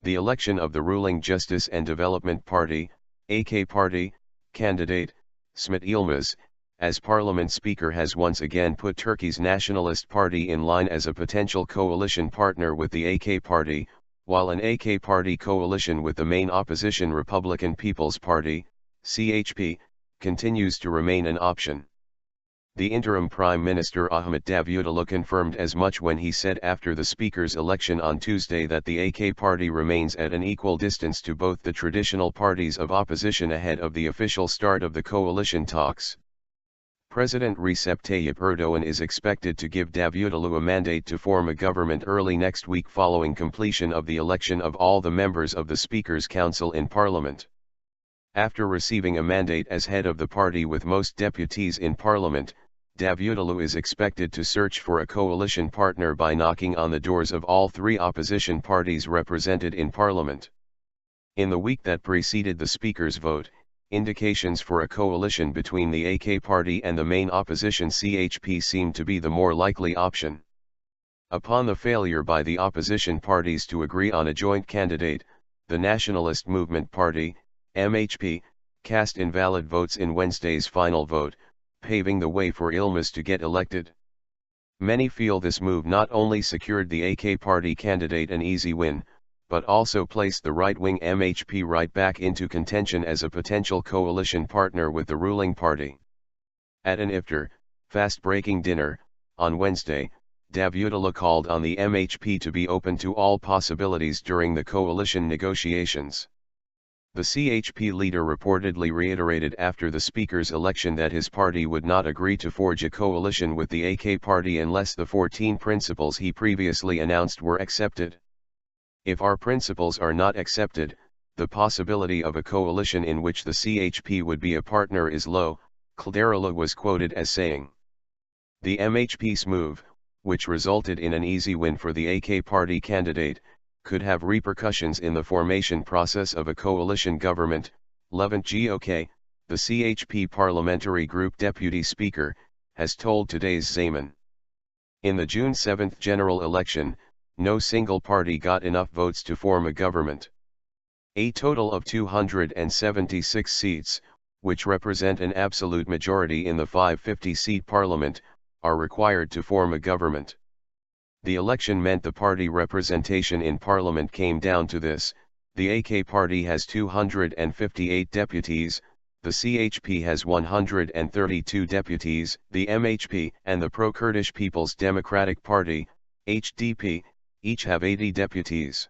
The election of the ruling Justice and Development Party, AK Party, candidate, İsmet Yılmaz, as Parliament Speaker has once again put Turkey's Nationalist Party in line as a potential coalition partner with the AK Party, while an AK Party coalition with the main opposition Republican People's Party, CHP, continues to remain an option. The interim Prime Minister Ahmet Davutoğlu confirmed as much when he said after the Speaker's election on Tuesday that the AK Party remains at an equal distance to both the traditional parties of opposition ahead of the official start of the coalition talks. President Recep Tayyip Erdoğan is expected to give Davutoğlu a mandate to form a government early next week following completion of the election of all the members of the Speaker's Council in Parliament. After receiving a mandate as head of the party with most deputies in Parliament, Davutoğlu is expected to search for a coalition partner by knocking on the doors of all three opposition parties represented in Parliament. In the week that preceded the Speaker's vote, indications for a coalition between the AK Party and the main opposition CHP seemed to be the more likely option. Upon the failure by the opposition parties to agree on a joint candidate, the Nationalist Movement Party, MHP, cast invalid votes in Wednesday's final vote, paving the way for Yılmaz to get elected. Many feel this move not only secured the AK Party candidate an easy win, but also placed the right-wing MHP right back into contention as a potential coalition partner with the ruling party. At an iftar, fast-breaking dinner, on Wednesday, Davutoğlu called on the MHP to be open to all possibilities during the coalition negotiations. The CHP leader reportedly reiterated after the Speaker's election that his party would not agree to forge a coalition with the AK Party unless the 14 principles he previously announced were accepted. If our principles are not accepted, the possibility of a coalition in which the CHP would be a partner is low, Kılıçdaroğlu was quoted as saying. The MHP's move, which resulted in an easy win for the AK Party candidate, could have repercussions in the formation process of a coalition government. Levent Gök, the CHP parliamentary group deputy speaker, has told today's Zaman. In the June 7 general election, no single party got enough votes to form a government. A total of 276 seats, which represent an absolute majority in the 550-seat parliament, are required to form a government. The election meant the party representation in parliament came down to this: the AK Party has 258 deputies, the CHP has 132 deputies, the MHP and the Pro-Kurdish People's Democratic Party, HDP, each have 80 deputies.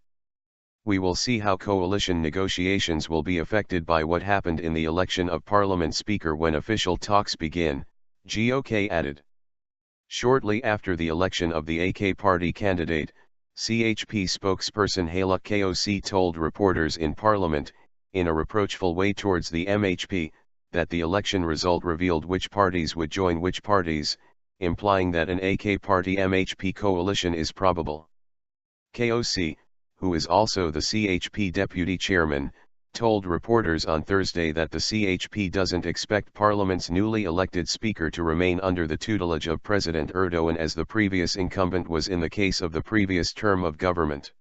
We will see how coalition negotiations will be affected by what happened in the election of Parliament Speaker when official talks begin, Gök added. Shortly after the election of the AK Party candidate, CHP spokesperson Haluk Kök told reporters in Parliament, in a reproachful way towards the MHP, that the election result revealed which parties would join which parties, implying that an AK Party MHP coalition is probable. Kök, who is also the CHP deputy chairman, told reporters on Thursday that the CHP doesn't expect Parliament's newly elected speaker to remain under the tutelage of President Erdoğan as the previous incumbent was in the case of the previous term of government.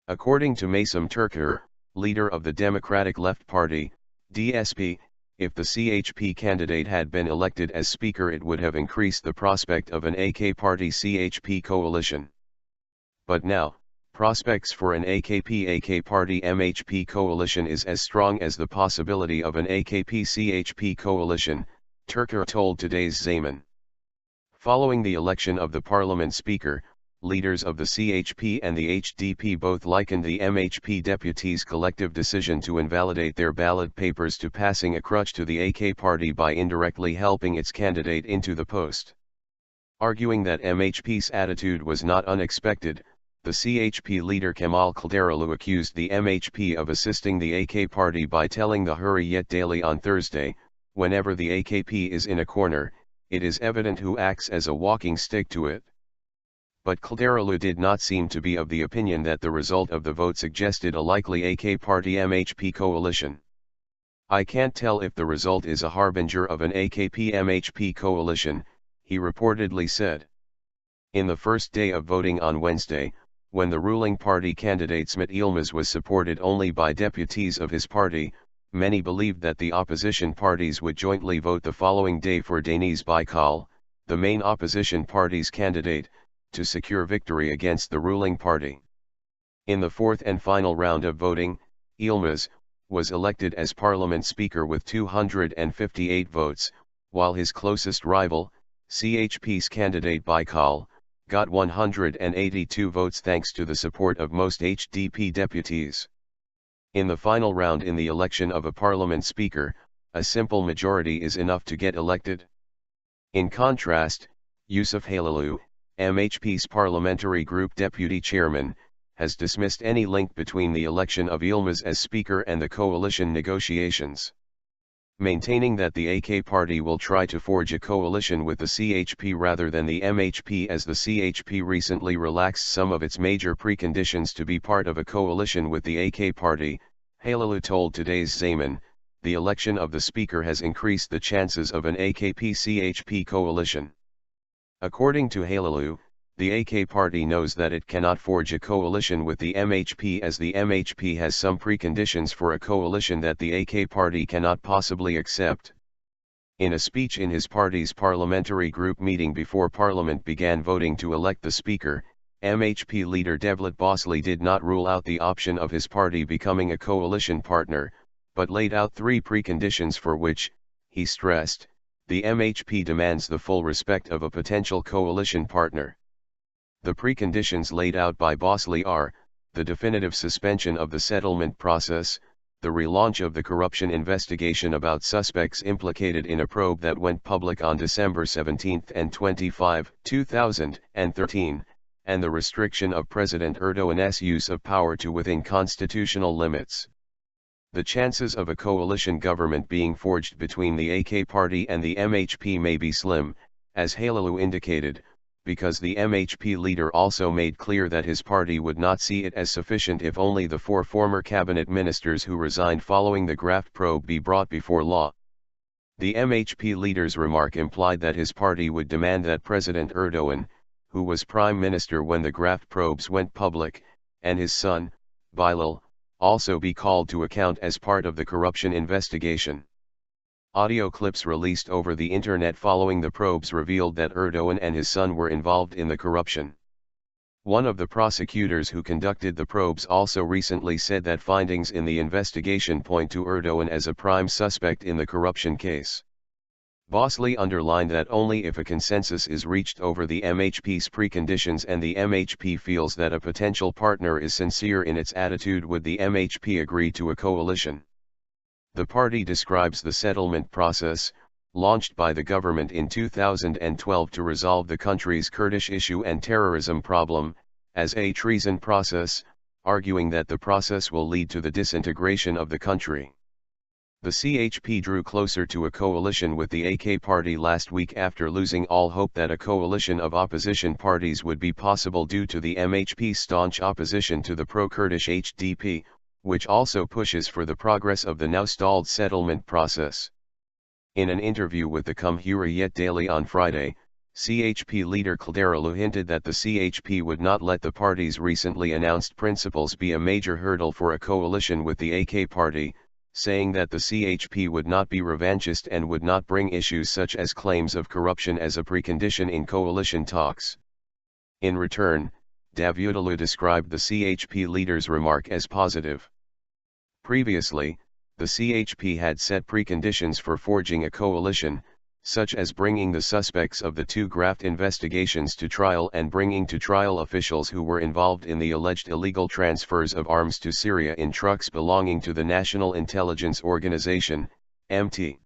According to Masum Türker, leader of the Democratic Left Party, DSP, if the CHP candidate had been elected as speaker it would have increased the prospect of an AK Party CHP coalition. But now, prospects for an AKP-AK Party MHP coalition is as strong as the possibility of an AKP-CHP coalition, Türker told today's Zaman. Following the election of the Parliament Speaker, leaders of the CHP and the HDP both likened the MHP deputies' collective decision to invalidate their ballot papers to passing a crutch to the AK Party by indirectly helping its candidate into the post. Arguing that MHP's attitude was not unexpected, the CHP leader Kemal Kılıçdaroğlu accused the MHP of assisting the AK Party by telling the Hürriyet Daily on Thursday, whenever the AKP is in a corner, it is evident who acts as a walking stick to it. But Kılıçdaroğlu did not seem to be of the opinion that the result of the vote suggested a likely AK Party MHP coalition. I can't tell if the result is a harbinger of an AKP MHP coalition, he reportedly said. In the first day of voting on Wednesday, When the ruling party candidate İsmet Yılmaz was supported only by deputies of his party, many believed that the opposition parties would jointly vote the following day for Deniz Baykal, the main opposition party's candidate, to secure victory against the ruling party. In the fourth and final round of voting, Yılmaz was elected as parliament speaker with 258 votes, while his closest rival, CHP's candidate Baykal, got 182 votes thanks to the support of most HDP deputies. In the final round in the election of a parliament speaker, a simple majority is enough to get elected. In contrast, Yusuf Halalu, MHP's parliamentary group deputy chairman, has dismissed any link between the election of Yılmaz as speaker and the coalition negotiations. Maintaining that the AK party will try to forge a coalition with the CHP rather than the MHP, as the CHP recently relaxed some of its major preconditions to be part of a coalition with the AK party, Halalu told today's Zaman, the election of the speaker has increased the chances of an AKP-CHP coalition. According to Halalu, the AK party knows that it cannot forge a coalition with the MHP, as the MHP has some preconditions for a coalition that the AK party cannot possibly accept. In a speech in his party's parliamentary group meeting before Parliament began voting to elect the speaker, MHP leader Devlet Bahçeli did not rule out the option of his party becoming a coalition partner, but laid out three preconditions for which, he stressed, the MHP demands the full respect of a potential coalition partner. The preconditions laid out by Bahçeli are, the definitive suspension of the settlement process, the relaunch of the corruption investigation about suspects implicated in a probe that went public on December 17 and 25, 2013, and the restriction of President Erdoğan's use of power to within constitutional limits. The chances of a coalition government being forged between the AK party and the MHP may be slim, as Halalu indicated, because the MHP leader also made clear that his party would not see it as sufficient if only the 4 former cabinet ministers who resigned following the graft probe be brought before law. The MHP leader's remark implied that his party would demand that President Erdoğan, who was prime minister when the graft probes went public, and his son, Bilal, also be called to account as part of the corruption investigation. Audio clips released over the internet following the probes revealed that Erdoğan and his son were involved in the corruption. One of the prosecutors who conducted the probes also recently said that findings in the investigation point to Erdoğan as a prime suspect in the corruption case. Bahçeli underlined that only if a consensus is reached over the MHP's preconditions and the MHP feels that a potential partner is sincere in its attitude would the MHP agree to a coalition. The party describes the settlement process, launched by the government in 2012 to resolve the country's Kurdish issue and terrorism problem, as a treason process, arguing that the process will lead to the disintegration of the country. The CHP drew closer to a coalition with the AK party last week after losing all hope that a coalition of opposition parties would be possible due to the MHP's staunch opposition to the pro-Kurdish HDP, which also pushes for the progress of the now stalled settlement process. In an interview with the Cumhuriyet Daily on Friday, CHP leader Kılıçdaroğlu hinted that the CHP would not let the party's recently announced principles be a major hurdle for a coalition with the AK party, saying that the CHP would not be revanchist and would not bring issues such as claims of corruption as a precondition in coalition talks. In return, Davutoğlu described the CHP leader's remark as positive. Previously, the CHP had set preconditions for forging a coalition, such as bringing the suspects of the 2 graft investigations to trial and bringing to trial officials who were involved in the alleged illegal transfers of arms to Syria in trucks belonging to the National Intelligence Organization, MT.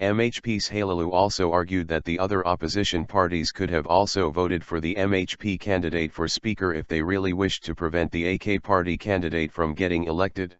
MHP's Halalu also argued that the other opposition parties could have also voted for the MHP candidate for speaker if they really wished to prevent the AK party candidate from getting elected.